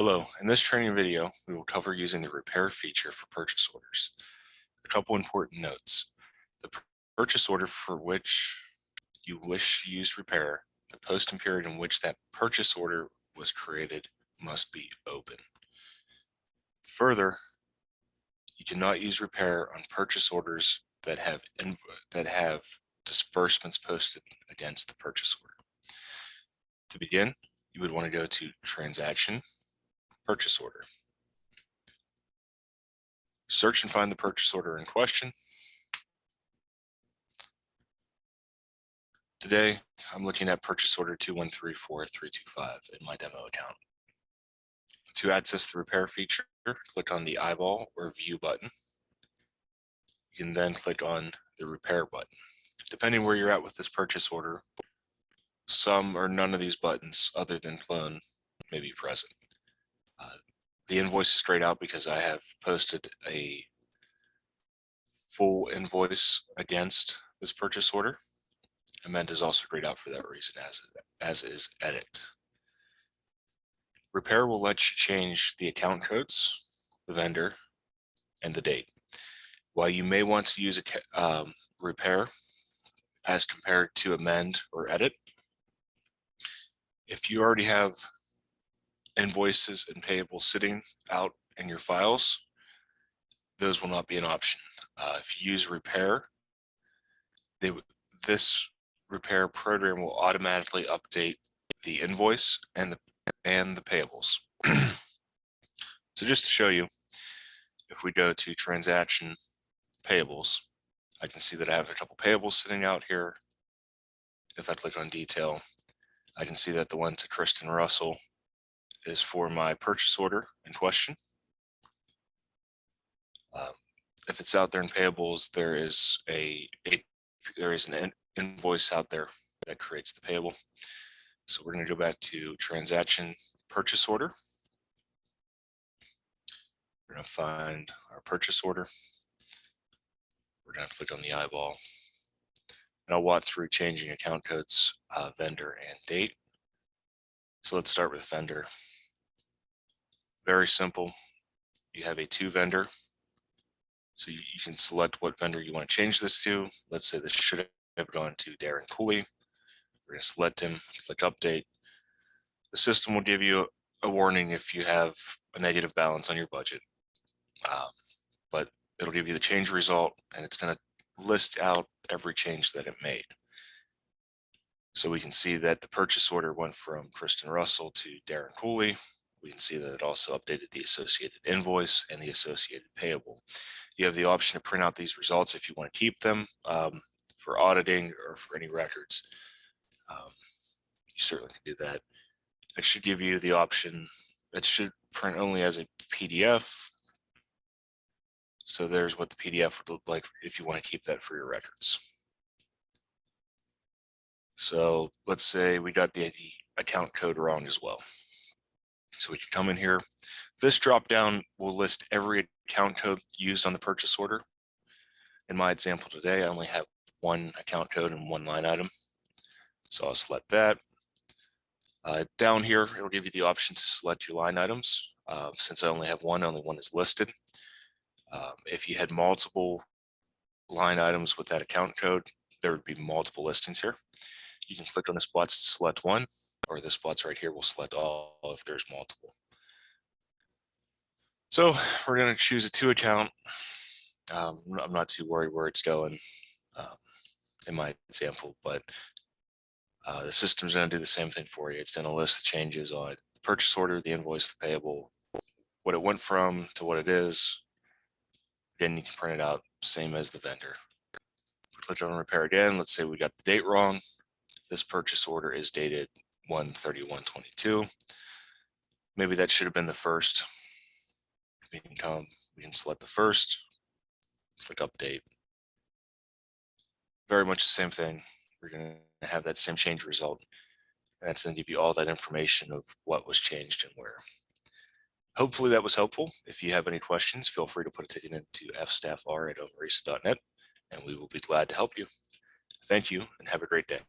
Hello, in this training video, we will cover using the repair feature for purchase orders. A couple important notes. The purchase order for which you wish to use repair, the posting period in which that purchase order was created must be open. Further, you cannot use repair on purchase orders that have disbursements posted against the purchase order. To begin, you would want to go to Transaction, Purchase Order. Search and find the purchase order in question. Today, I'm looking at purchase order 2134325 in my demo account. To access the repair feature, click on the eyeball or view button. You can then click on the repair button. Depending where you're at with this purchase order, some or none of these buttons other than clone may be present. The invoice is grayed out because I have posted a full invoice against this purchase order. Amend is also grayed out for that reason, as is edit. Repair will let you change the account codes, the vendor, and the date. While you may want to use a repair as compared to amend or edit, if you already have invoices and payables sitting out in your files, those will not be an option. If you use repair, this repair program will automatically update the invoice and the payables. So just to show you, if we go to Transaction, Payables, I can see that I have a couple payables sitting out here. If I click on Detail, I can see that the one to Kristen Russell is for my purchase order in question. If it's out there in payables, there is an invoice out there that creates the payable. So we're going to go back to Transaction, Purchase Order. We're going to find our purchase order. We're going to click on the eyeball, and I'll walk through changing account codes, vendor, and date. So let's start with vendor. Very simple. You have a to vendor. So you can select what vendor you want to change this to. Let's say this should have gone to Darren Cooley. We're going to select him, click update. The system will give you a warning if you have a negative balance on your budget. But it'll give you the change result, and it's going to list out every change that it made. So we can see that the purchase order went from Kristen Russell to Darren Cooley. We can see that it also updated the associated invoice and the associated payable. You have the option to print out these results if you want to keep them for auditing or for any records. You certainly can do that. It should give you the option. It should print only as a PDF. So there's what the PDF would look like if you want to keep that for your records. So let's say we got the account code wrong as well. So we can come in here. This drop down will list every account code used on the purchase order. In my example today, I only have one account code and one line item. So I'll select that. Down here, it'll give you the option to select your line items. Since I only have one, only one is listed. If you had multiple line items with that account code, there would be multiple listings here. You can click on the spots to select one, or the spots right here will select all if there's multiple. So we're going to choose a to account. I'm not too worried where it's going in my example, but the system's going to do the same thing for you. It's going to list the changes on the purchase order, the invoice, the payable, what it went from to what it is. Again, you can print it out, same as the vendor. Click on repair again. Let's say we got the date wrong. This purchase order is dated 1/31/22. Maybe that should have been the first. We can select the first, click update. Very much the same thing. We're going to have that same change result. That's going to give you all that information of what was changed and where. Hopefully that was helpful. If you have any questions, feel free to put a ticket into fstaffr@OME-RESA.net, and we will be glad to help you. Thank you, and have a great day.